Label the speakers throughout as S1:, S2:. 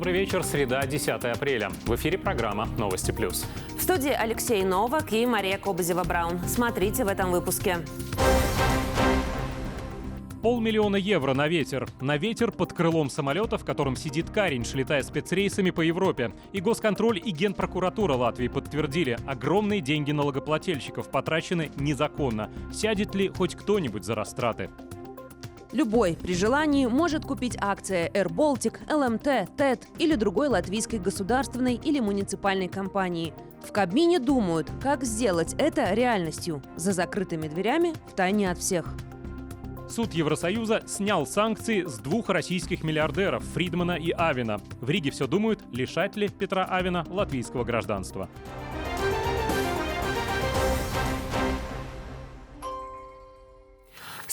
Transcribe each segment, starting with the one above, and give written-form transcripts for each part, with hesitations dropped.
S1: Добрый вечер, среда, 10 апреля. В эфире программа «Новости плюс».
S2: В студии Алексей Новак и Мария Кобызева-Браун. Смотрите в этом выпуске.
S3: 500 000 евро на ветер. На ветер под крылом самолета, в котором сидит Каринш, летая спецрейсами по Европе. И Госконтроль, и Генпрокуратура Латвии подтвердили, огромные деньги налогоплательщиков потрачены незаконно. Сядет ли хоть кто-нибудь за растраты?
S2: Любой при желании может купить акции Air Baltic, ЛМТ, ТЭТ или другой латвийской государственной или муниципальной компании. В Кабмине думают, как сделать это реальностью, за закрытыми дверями, втайне от всех.
S3: Суд Евросоюза снял санкции с 2 российских миллиардеров – Фридмана и Авина. В Риге все думают, лишать ли Петра Авина латвийского гражданства.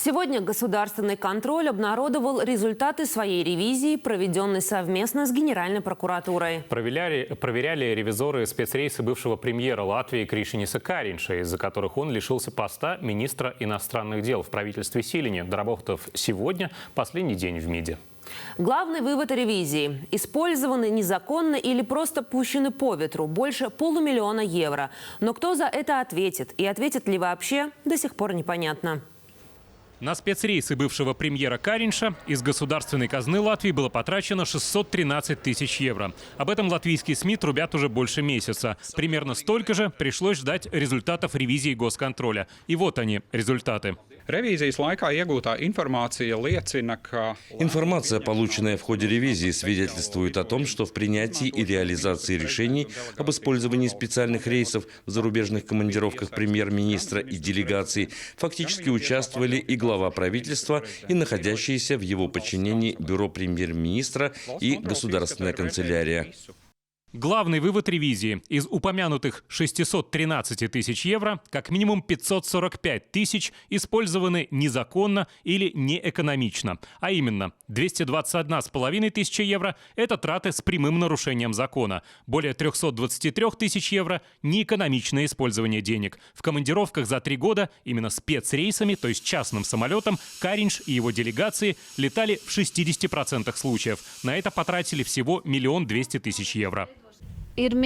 S2: Сегодня государственный контроль обнародовал результаты своей ревизии, проведенной совместно с Генеральной прокуратурой.
S1: Проверяли ревизоры спецрейсы бывшего премьера Латвии Кришиниса Каринша, из-за которых он лишился поста министра иностранных дел в правительстве Силине, доработав сегодня последний день в МИДе.
S2: Главный вывод ревизии – использованы незаконно или просто пущены по ветру больше 500 000 евро. Но кто за это ответит и ответит ли вообще, до сих пор непонятно.
S3: На спецрейсы бывшего премьера Каринша из государственной казны Латвии было потрачено 613 000 евро. Об этом латвийские СМИ трубят уже больше месяца. Примерно столько же пришлось ждать результатов ревизии Госконтроля. И вот они, результаты.
S4: Информация, полученная в ходе ревизии, свидетельствует о том, что в принятии и реализации решений об использовании специальных рейсов в зарубежных командировках премьер-министра и делегаций фактически участвовали и глава правительства, и находящиеся в его подчинении бюро премьер-министра и государственная канцелярия.
S3: Главный вывод ревизии. Из упомянутых 613 000 евро как минимум 545 000 использованы незаконно или неэкономично. А именно, 221 500 евро – это траты с прямым нарушением закона. Более 323 000 евро – неэкономичное использование денег. В командировках за 3 года именно спецрейсами, то есть частным самолетом, Каринш и его делегации летали в 60% случаев. На это потратили всего 1 200 000 евро.
S5: Это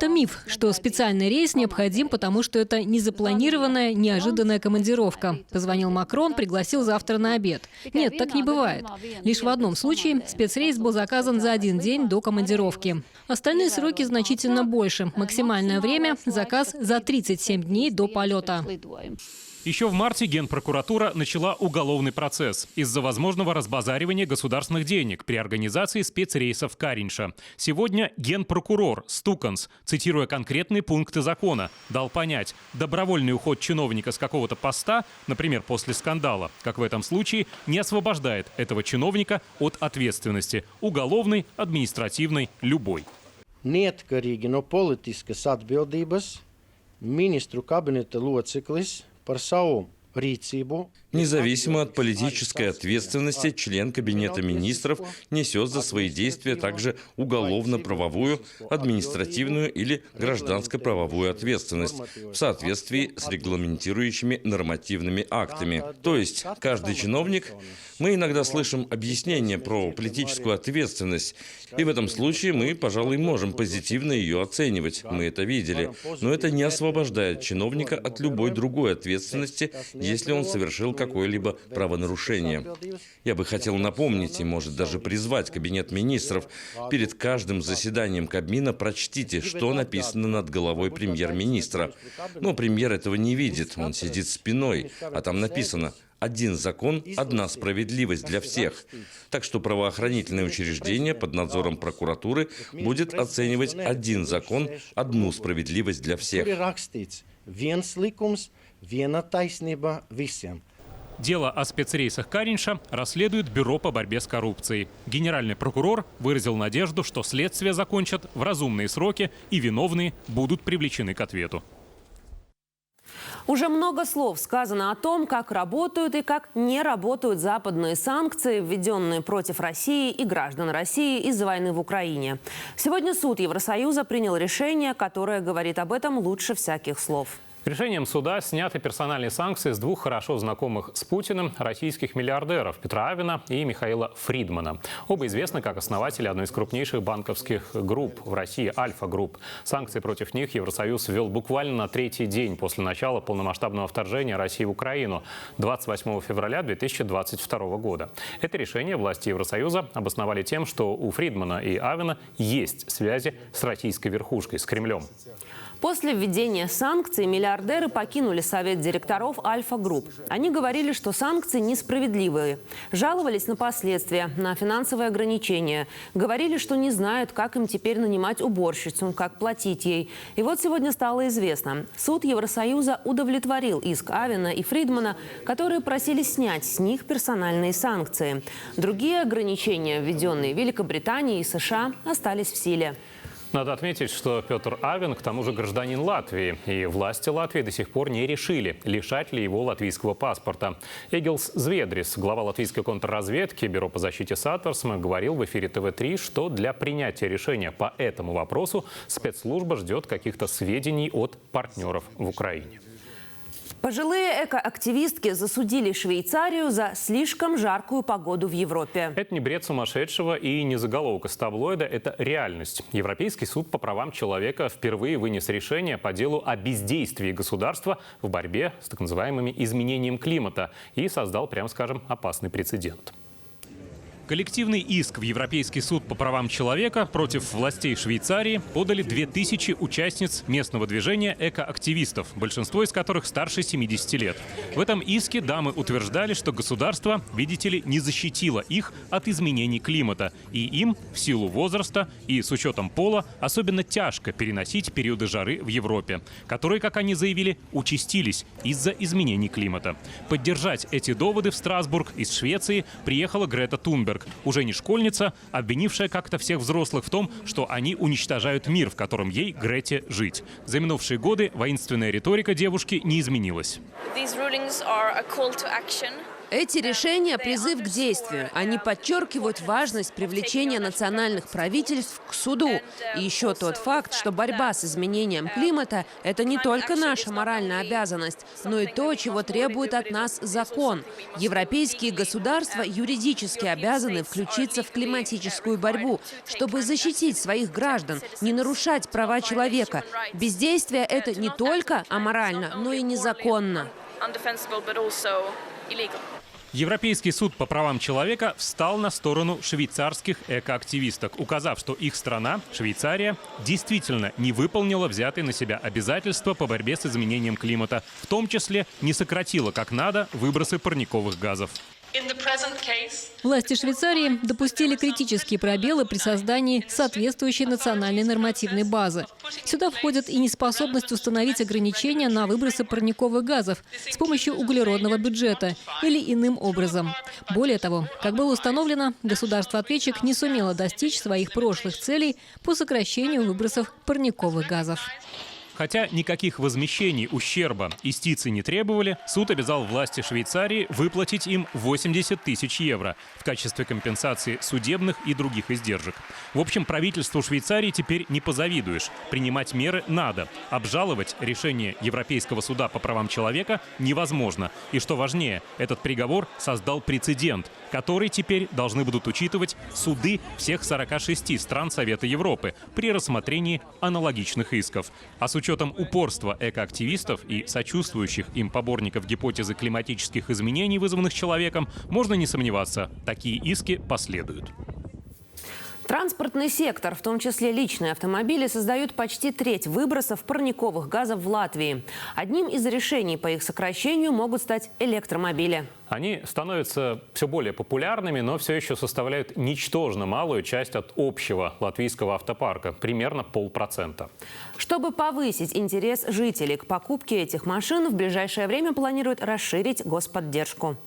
S5: миф, что специальный рейс необходим, потому что это незапланированная, неожиданная командировка. Позвонил Макрон, пригласил завтра на обед. Нет, так не бывает. Лишь в одном случае спецрейс был заказан за 1 день до командировки. Остальные сроки значительно больше. Максимальное время – заказ за 37 дней до полета.
S3: Еще в марте Генпрокуратура начала уголовный процесс из-за возможного разбазаривания государственных денег при организации спецрейсов Каринша. Сегодня генпрокурор Стуканс, цитируя конкретные пункты закона, дал понять, добровольный уход чиновника с какого-то поста, например, после скандала, как в этом случае, не освобождает этого чиновника от ответственности – уголовной, административной, любой.
S6: Neatkarīgi no politiskas atbildības ministru kabineta loceklis par savu rīcību.
S4: Независимо от политической ответственности, член Кабинета министров несет за свои действия также уголовно-правовую, административную или гражданско-правовую ответственность в соответствии с регламентирующими нормативными актами. То есть каждый чиновник, мы иногда слышим объяснения про политическую ответственность, и в этом случае мы, пожалуй, можем позитивно ее оценивать. Мы это видели. Но это не освобождает чиновника от любой другой ответственности, если он совершил какое-либо правонарушение. Я бы хотел напомнить и, может, даже призвать Кабинет министров. Перед каждым заседанием Кабмина прочтите, что написано над головой премьер-министра. Но премьер этого не видит, он сидит спиной, а там написано «Один закон, одна справедливость для всех». Так что правоохранительное учреждение под надзором прокуратуры будет оценивать один закон, одну справедливость для всех.
S3: Дело о спецрейсах Каринша расследует Бюро по борьбе с коррупцией. Генеральный прокурор выразил надежду, что следствие закончат в разумные сроки и виновные будут привлечены к ответу.
S2: Уже много слов сказано о том, как работают и как не работают западные санкции, введенные против России и граждан России из-за войны в Украине. Сегодня суд Евросоюза принял решение, которое говорит об этом лучше всяких слов.
S1: Решением суда сняты персональные санкции с двух хорошо знакомых с Путиным российских миллиардеров Петра Авена и Михаила Фридмана. Оба известны как основатели одной из крупнейших банковских групп в России – Альфа-групп. Санкции против них Евросоюз ввел буквально на третий день после начала полномасштабного вторжения России в Украину 28 февраля 2022 года. Это решение власти Евросоюза обосновали тем, что у Фридмана и Авена есть связи с российской верхушкой, с Кремлем.
S2: После введения санкций миллиардеры покинули совет директоров Альфа-групп. Они говорили, что санкции несправедливые. Жаловались на последствия, на финансовые ограничения. Говорили, что не знают, как им теперь нанимать уборщицу, как платить ей. И вот сегодня стало известно. Суд Евросоюза удовлетворил иск Авена и Фридмана, которые просили снять с них персональные санкции. Другие ограничения, введенные Великобританией и США, остались в силе.
S1: Надо отметить, что Петр Авен к тому же гражданин Латвии. И власти Латвии до сих пор не решили, лишать ли его латвийского паспорта. Эгилс Зведрис, глава латвийской контрразведки Бюро по защите Сатверсма, говорил в эфире ТВ3, что для принятия решения по этому вопросу спецслужба ждет каких-то сведений от партнеров в Украине.
S2: Пожилые экоактивистки засудили Швейцарию за слишком жаркую погоду в Европе.
S1: Это не бред сумасшедшего и не заголовок из таблоида, это реальность. Европейский суд по правам человека впервые вынес решение по делу о бездействии государства в борьбе с так называемыми изменением климата и создал, прямо скажем, опасный прецедент.
S3: Коллективный иск в Европейский суд по правам человека против властей Швейцарии подали 2000 участниц местного движения экоактивистов, большинство из которых старше 70 лет. В этом иске дамы утверждали, что государство, видите ли, не защитило их от изменений климата. И им, в силу возраста и с учетом пола, особенно тяжко переносить периоды жары в Европе, которые, как они заявили, участились из-за изменений климата. Поддержать эти доводы в Страсбург из Швеции приехала Грета Тунберг, уже не школьница, обвинившая как-то всех взрослых в том, что они уничтожают мир, в котором ей, Грете, жить. За минувшие годы воинственная риторика девушки не изменилась.
S2: Эти решения – призыв к действию. Они подчеркивают важность привлечения национальных правительств к суду. И еще тот факт, что борьба с изменением климата – это не только наша моральная обязанность, но и то, чего требует от нас закон. Европейские государства юридически обязаны включиться в климатическую борьбу, чтобы защитить своих граждан, не нарушать права человека. Бездействие – это не только аморально, но и незаконно.
S3: Европейский суд по правам человека встал на сторону швейцарских экоактивисток, указав, что их страна, Швейцария, действительно не выполнила взятые на себя обязательства по борьбе с изменением климата, в том числе не сократила как надо выбросы парниковых газов.
S5: Власти Швейцарии допустили критические пробелы при создании соответствующей национальной нормативной базы. Сюда входит и неспособность установить ограничения на выбросы парниковых газов с помощью углеродного бюджета или иным образом. Более того, как было установлено, государство-ответчик не сумело достичь своих прошлых целей по сокращению выбросов парниковых газов.
S3: Хотя никаких возмещений ущерба истицы не требовали, суд обязал власти Швейцарии выплатить им 80 тысяч евро в качестве компенсации судебных и других издержек. В общем, правительству Швейцарии теперь не позавидуешь. Принимать меры надо. Обжаловать решение Европейского суда по правам человека невозможно. И что важнее, этот приговор создал прецедент, который теперь должны будут учитывать суды всех 46 стран Совета Европы при рассмотрении аналогичных исков. А с учетом упорства экоактивистов и сочувствующих им поборников гипотезы климатических изменений, вызванных человеком, можно не сомневаться, такие иски последуют.
S2: Транспортный сектор, в том числе личные автомобили, создают почти треть выбросов парниковых газов в Латвии. Одним из решений по их сокращению могут стать электромобили.
S1: Они становятся все более популярными, но все еще составляют ничтожно малую часть от общего латвийского автопарка, примерно 0,5%.
S2: Чтобы повысить интерес жителей к покупке этих машин, в ближайшее время планируют расширить господдержку.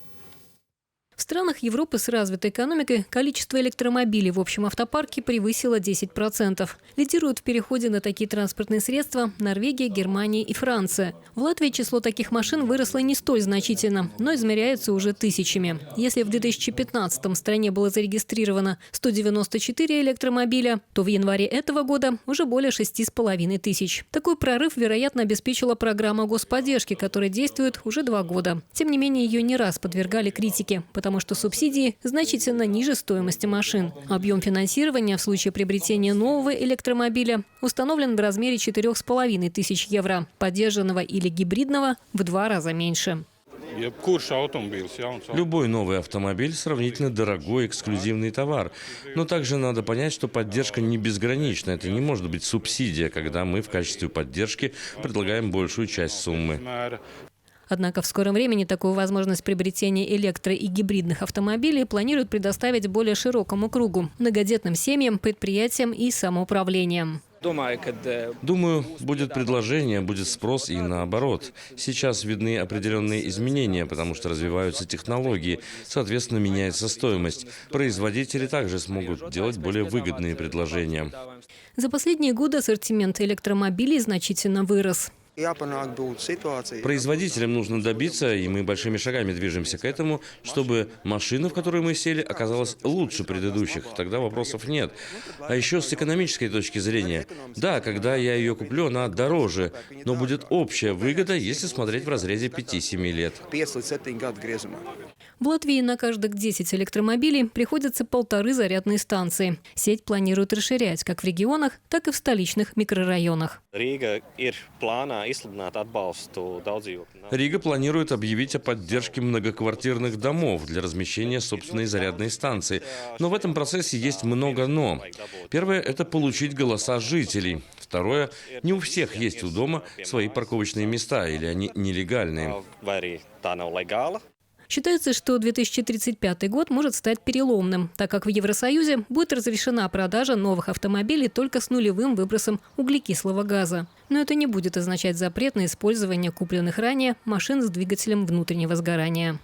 S5: В В странах Европы с развитой экономикой количество электромобилей в общем автопарке превысило 10%. Лидируют в переходе на такие транспортные средства Норвегия, Германия и Франция. В Латвии число таких машин выросло не столь значительно, но измеряется уже тысячами. Если в 2015-м в стране было зарегистрировано 194 электромобиля, то в январе этого года уже более 6,5 тысяч. Такой прорыв, вероятно, обеспечила программа господдержки, которая действует уже 2 года. Тем не менее, ее не раз подвергали критике, потому что субсидии значительно ниже стоимости машин. Объем финансирования в случае приобретения нового электромобиля установлен в размере 4,5 тысяч евро, поддержанного или гибридного в 2 раза меньше.
S4: Любой новый автомобиль – сравнительно дорогой эксклюзивный товар. Но также надо понять, что поддержка не безгранична. Это не может быть субсидия, когда мы в качестве поддержки предлагаем большую часть суммы.
S5: Однако в скором времени такую возможность приобретения электро- и гибридных автомобилей планируют предоставить более широкому кругу – многодетным семьям, предприятиям и самоуправлениям.
S4: Думаю, будет предложение, будет спрос и наоборот. Сейчас видны определенные изменения, потому что развиваются технологии, соответственно, меняется стоимость. Производители также смогут делать более выгодные предложения.
S5: За последние годы ассортимент электромобилей значительно вырос.
S4: Производителям нужно добиться, и мы большими шагами движемся к этому, чтобы машина, в которую мы сели, оказалась лучше предыдущих. Тогда вопросов нет. А еще с экономической точки зрения. Да, когда я ее куплю, она дороже, но будет общая выгода, если смотреть в разрезе 5-7 лет.
S5: В Латвии на каждых 10 электромобилей приходится 1,5 зарядные станции. Сеть планируют расширять как в регионах, так и в столичных микрорайонах.
S4: Рига планирует объявить о поддержке многоквартирных домов для размещения собственной зарядной станции. Но в этом процессе есть много «но». Первое – это получить голоса жителей. Второе – не у всех есть у дома свои парковочные места, или они нелегальные.
S5: Считается, что 2035 год может стать переломным, так как в Евросоюзе будет разрешена продажа новых автомобилей только с нулевым выбросом углекислого газа. Но это не будет означать запрет на использование купленных ранее машин с двигателем внутреннего сгорания.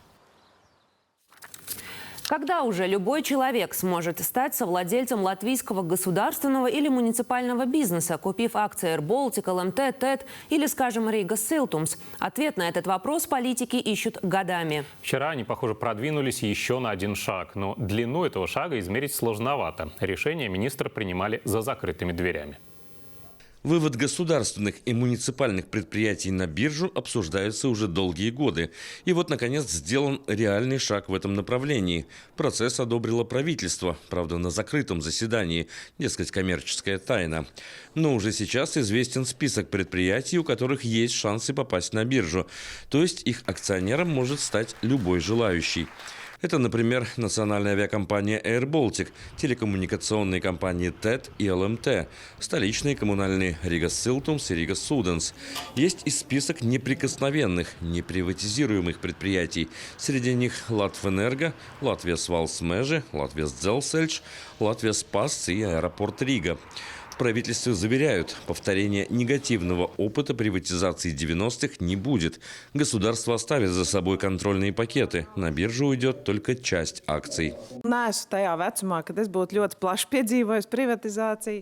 S2: Когда уже любой человек сможет стать совладельцем латвийского государственного или муниципального бизнеса, купив акции AirBaltic, LMT, TED или, скажем, Riga Siltums? Ответ на этот вопрос политики ищут годами.
S1: Вчера они, похоже, продвинулись еще на один шаг. Но длину этого шага измерить сложновато. Решения министры принимали за закрытыми дверями.
S4: Вывод государственных и муниципальных предприятий на биржу обсуждается уже долгие годы. И вот, наконец, сделан реальный шаг в этом направлении. Процесс одобрило правительство, правда, на закрытом заседании, дескать, коммерческая тайна. Но уже сейчас известен список предприятий, у которых есть шансы попасть на биржу. То есть их акционером может стать любой желающий. Это, например, национальная авиакомпания AirBaltic, телекоммуникационные компании TED и LMT, столичные коммунальные Riga Siltums и Riga Students. Есть и список неприкосновенных, неприватизируемых предприятий. Среди них Латвэнерго, Латвijas Valsts Meži, Латвijas Dzelzceļš, Латвijas Pasts и аэропорт Рига. В правительстве заверяют, повторения негативного опыта приватизации 90-х не будет. Государство оставит за собой контрольные пакеты. На биржу уйдет только часть акций.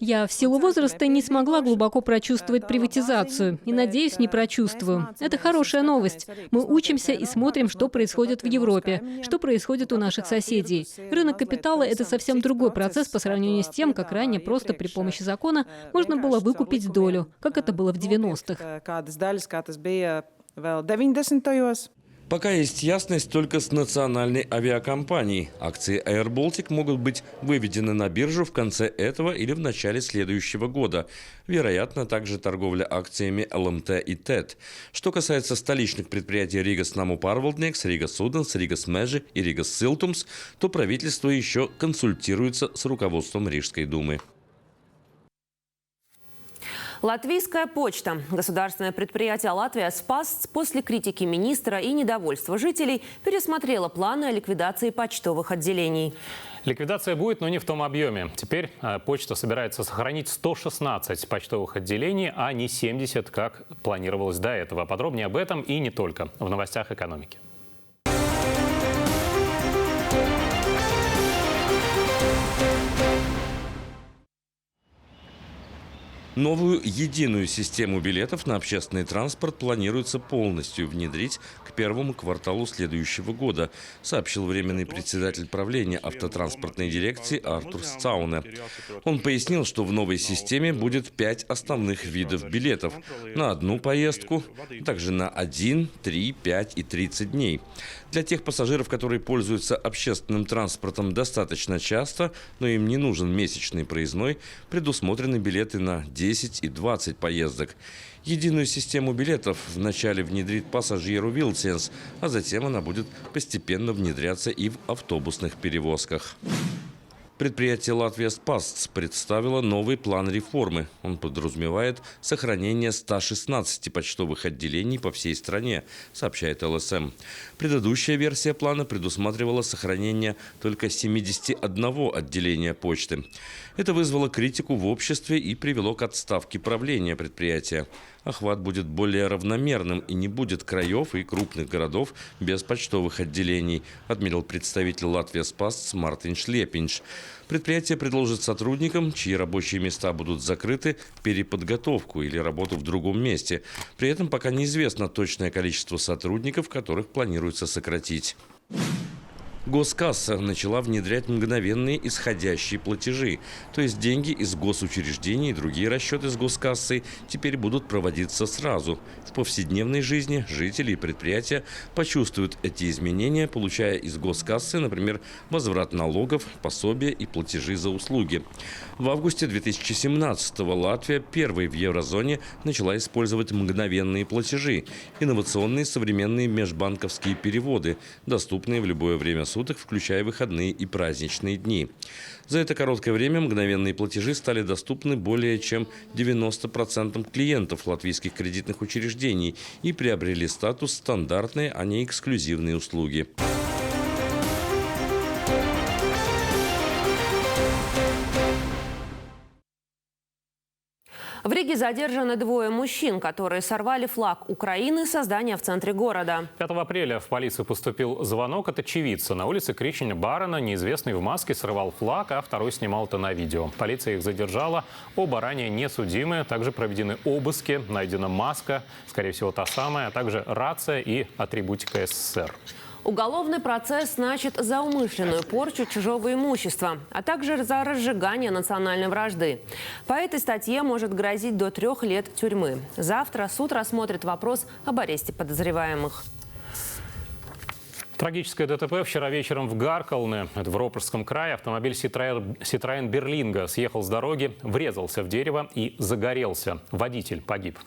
S5: Я в силу возраста не смогла глубоко прочувствовать приватизацию. И, надеюсь, не прочувствую. Это хорошая новость. Мы учимся и смотрим, что происходит в Европе, что происходит у наших соседей. Рынок капитала – это совсем другой процесс по сравнению с тем, как ранее просто при помощи закона можно было выкупить долю, как это было в 90-х.
S4: Пока есть ясность только с национальной авиакомпанией. Акции AirBaltic могут быть выведены на биржу в конце этого или в начале следующего года. Вероятно, также торговля акциями LMT и TED. Что касается столичных предприятий Rigas Namu Pārvaldnieks, Riga Students, Rigas Meži и Riga Siltums, то правительство еще консультируется с руководством Рижской думы.
S2: Латвийская почта. Государственное предприятие «Латвijas Pasts» после критики министра и недовольства жителей пересмотрело планы о ликвидации почтовых отделений.
S1: Ликвидация будет, но не в том объеме. Теперь почта собирается сохранить 116 почтовых отделений, а не 70, как планировалось до этого. Подробнее об этом и не только в новостях экономики.
S4: Новую единую систему билетов на общественный транспорт планируется полностью внедрить к первому кварталу следующего года, сообщил временный председатель правления автотранспортной дирекции Артур Сцауне. Он пояснил, что в новой системе будет 5 основных видов билетов на одну поездку, также на 1, 3, 5 и 30 дней. Для тех пассажиров, которые пользуются общественным транспортом достаточно часто, но им не нужен месячный проездной, предусмотрены билеты на 10 и 20 поездок. Единую систему билетов вначале внедрит пассажиру Вилсенс, а затем она будет постепенно внедряться и в автобусных перевозках. Предприятие «Латвия Спастс» представило новый план реформы. Он подразумевает сохранение 116 почтовых отделений по всей стране, сообщает ЛСМ. Предыдущая версия плана предусматривала сохранение только 71 отделения почты. Это вызвало критику в обществе и привело к отставке правления предприятия. Охват будет более равномерным и не будет краев и крупных городов без почтовых отделений, отметил представитель «Латвия Спастс» Мартин Шлепинш. Предприятие предложит сотрудникам, чьи рабочие места будут закрыты, переподготовку или работу в другом месте. При этом пока неизвестно точное количество сотрудников, которых планируется сократить. Госкасса начала внедрять мгновенные исходящие платежи, то есть деньги из госучреждений и другие расчеты с госкассой теперь будут проводиться сразу. В повседневной жизни жители и предприятия почувствуют эти изменения, получая из госкассы, например, возврат налогов, пособия и платежи за услуги. В августе 2017-го Латвия первой в еврозоне начала использовать мгновенные платежи, инновационные современные межбанковские переводы, доступные в любое время суток, включая выходные и праздничные дни. За это короткое время мгновенные платежи стали доступны более чем 90% клиентов латвийских кредитных учреждений и приобрели статус стандартной, а не эксклюзивной услуги.
S2: В Риге задержаны 2 мужчин, которые сорвали флаг Украины со здания в центре города.
S1: 5 апреля в полицию поступил звонок от очевидца. На улице Кришиня Барана неизвестный в маске срывал флаг, а второй снимал это на видео. Полиция их задержала. Оба ранее не судимые. Также проведены обыски. Найдена маска, скорее всего та самая, а также рация и атрибутика СССР.
S2: Уголовный процесс значит за умышленную порчу чужого имущества, а также за разжигание национальной вражды. По этой статье может грозить до 3 лет тюрьмы. Завтра суд рассмотрит вопрос об аресте подозреваемых.
S1: Трагическое ДТП вчера вечером в Гаркалне, это в Ропрском крае. Автомобиль Citroën Берлинга съехал с дороги, врезался в дерево и загорелся. Водитель погиб.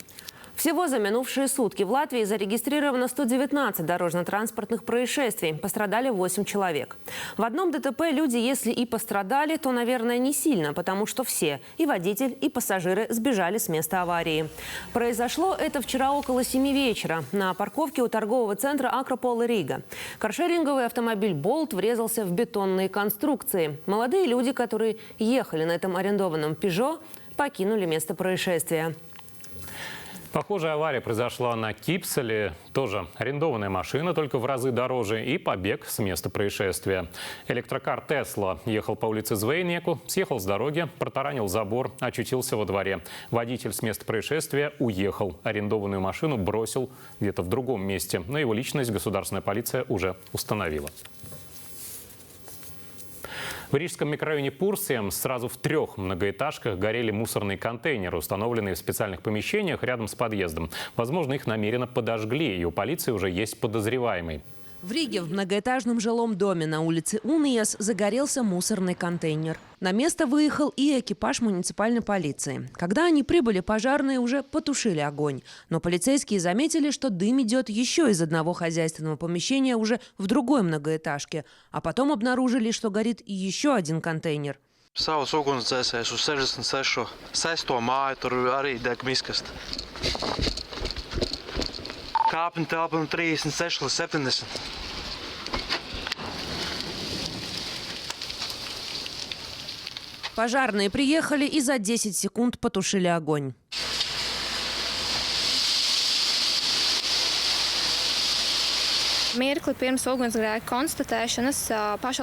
S2: Всего за минувшие сутки в Латвии зарегистрировано 119 дорожно-транспортных происшествий. Пострадали 8 человек. В одном ДТП люди, если и пострадали, то, наверное, не сильно, потому что все, и водитель, и пассажиры, сбежали с места аварии. Произошло это вчера около 7 вечера на парковке у торгового центра Акропола Рига. Каршеринговый автомобиль «Болт» врезался в бетонные конструкции. Молодые люди, которые ехали на этом арендованном «Пежо», покинули место происшествия.
S1: Похожая авария произошла на Кипселе. Тоже арендованная машина, только в разы дороже, и побег с места происшествия. Электрокар «Тесла» ехал по улице Звейнеку, съехал с дороги, протаранил забор, очутился во дворе. Водитель с места происшествия уехал. Арендованную машину бросил где-то в другом месте. Но его личность государственная полиция уже установила. В рижском микрорайоне Пурсием сразу в 3 многоэтажках горели мусорные контейнеры, установленные в специальных помещениях рядом с подъездом. Возможно, их намеренно подожгли, и у полиции уже есть подозреваемый.
S2: В Риге в многоэтажном жилом доме на улице Униас загорелся мусорный контейнер. На место выехал и экипаж муниципальной полиции. Когда они прибыли, пожарные уже потушили огонь. Но полицейские заметили, что дым идет еще из одного хозяйственного помещения уже в другой многоэтажке. А потом обнаружили, что горит еще один контейнер.
S7: Savas ugunsdzēsējs uz 66. sesto māju, tur arī deg miskasta. Kāpņu telpa no 36 līdz 70.
S2: Пожарные приехали и за 10 секунд потушили огонь.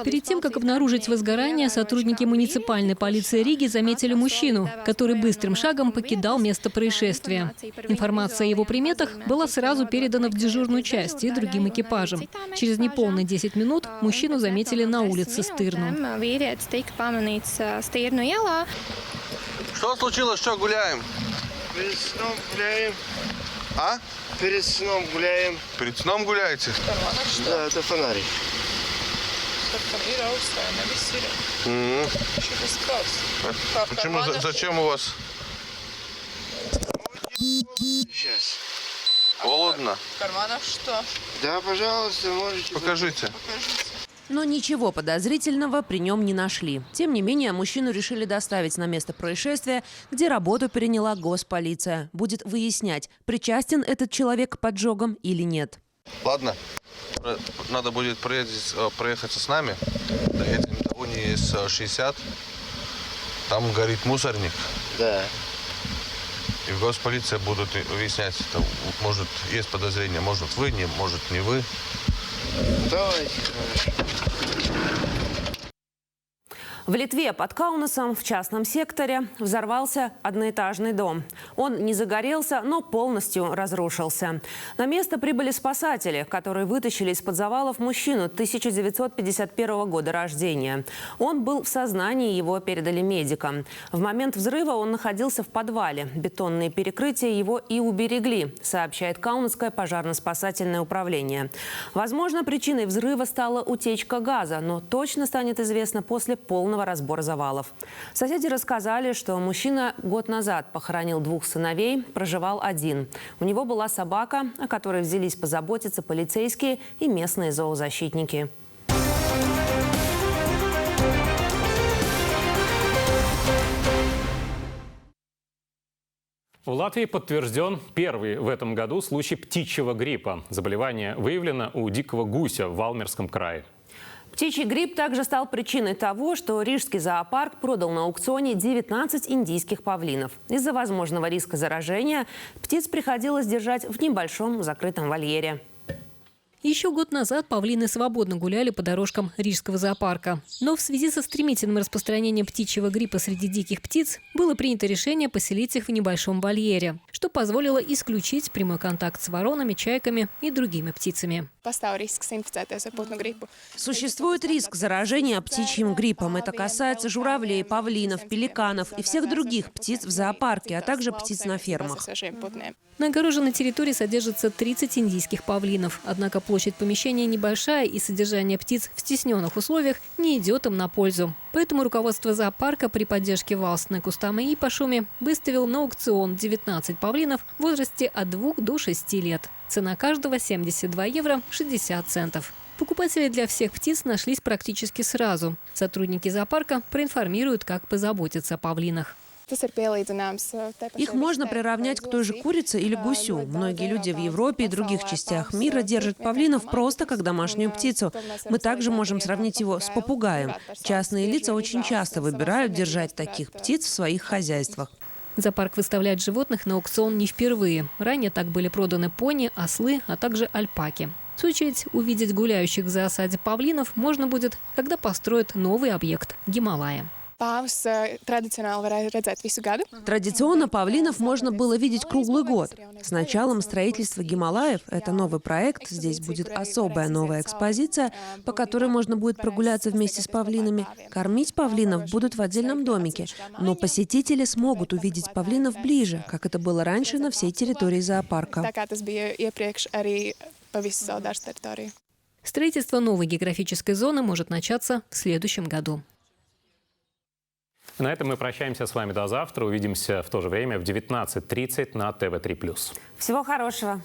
S5: Перед тем, как обнаружить возгорание, сотрудники муниципальной полиции Риги заметили мужчину, который быстрым шагом покидал место происшествия. Информация о его приметах была сразу передана в дежурную часть и другим экипажам. Через неполные 10 минут мужчину заметили на улице Стырну.
S7: Что случилось? Что, гуляем?
S8: Перед сном гуляем.
S7: А?
S8: Перед сном гуляем.
S7: Перед сном гуляете?
S8: Да, это фонарик.
S7: Почему? Зачем у вас?
S8: Сейчас.
S7: Холодно?
S9: В карманах что?
S8: Да, пожалуйста, можете.
S7: Покажите.
S2: Но ничего подозрительного при нем не нашли. Тем не менее, мужчину решили доставить на место происшествия, где работу переняла госполиция. Будет выяснять, причастен этот человек к поджогам или нет.
S7: Ладно, надо будет проехаться с нами. Доедем до Унии с 60. Там горит мусорник.
S8: Да.
S7: И в госполиции будут выяснять, может, есть подозрения, может, вы, не, может, не вы.
S8: Давайте.
S2: В Литве под Каунасом в частном секторе взорвался одноэтажный дом. Он не загорелся, но полностью разрушился. На место прибыли спасатели, которые вытащили из-под завалов мужчину 1951 года рождения. Он был в сознании, его передали медикам. В момент взрыва он находился в подвале. Бетонные перекрытия его и уберегли, сообщает Каунасское пожарно-спасательное управление. Возможно, причиной взрыва стала утечка газа, но точно станет известно после полного разбора завалов. Соседи рассказали, что мужчина год назад похоронил 2 сыновей, проживал один. У него была собака, о которой взялись позаботиться полицейские и местные зоозащитники.
S1: В Латвии подтвержден первый в этом году случай птичьего гриппа. Заболевание выявлено у дикого гуся в Валмерском крае.
S2: Птичий грипп также стал причиной того, что Рижский зоопарк продал на аукционе 19 индийских павлинов. Из-за возможного риска заражения птиц приходилось держать в небольшом закрытом вольере.
S5: Еще год назад павлины свободно гуляли по дорожкам Рижского зоопарка. Но в связи со стремительным распространением птичьего гриппа среди диких птиц было принято решение поселить их в небольшом вольере, что позволило исключить прямой контакт с воронами, чайками и другими птицами.
S2: Существует риск заражения птичьим гриппом. Это касается журавлей, павлинов, пеликанов и всех других птиц в зоопарке, а также птиц на фермах.
S5: На огороженной территории содержится 30 индийских павлинов. Однако площадь помещения небольшая, и содержание птиц в стесненных условиях не идет им на пользу. Поэтому руководство зоопарка при поддержке Валстны, Кустамы и Пашуми выставил на аукцион 19 павлинов в возрасте от 2 до 6 лет. Цена каждого 72 евро 60 центов. Покупатели для всех птиц нашлись практически сразу. Сотрудники зоопарка проинформируют, как позаботиться о павлинах.
S2: Их можно приравнять к той же курице или гусю. Многие люди в Европе и других частях мира держат павлинов просто как домашнюю птицу. Мы также можем сравнить его с попугаем. Частные лица очень часто выбирают держать таких птиц в своих хозяйствах.
S5: Зоопарк выставляет животных на аукцион не впервые. Ранее так были проданы пони, ослы, а также альпаки. В свою очередь, увидеть гуляющих в зоосаде павлинов можно будет, когда построят новый объект – Гималая.
S2: Традиционно павлинов можно было видеть круглый год. С началом строительства Гималаев, это новый проект, здесь будет особая новая экспозиция, по которой можно будет прогуляться вместе с павлинами. Кормить павлинов будут в отдельном домике, но посетители смогут увидеть павлинов ближе, как это было раньше на всей территории зоопарка.
S5: Строительство новой географической зоны может начаться в следующем году.
S1: На этом мы прощаемся с вами до завтра. Увидимся в то же время в 19:30 на ТВ3+.
S2: Всего хорошего.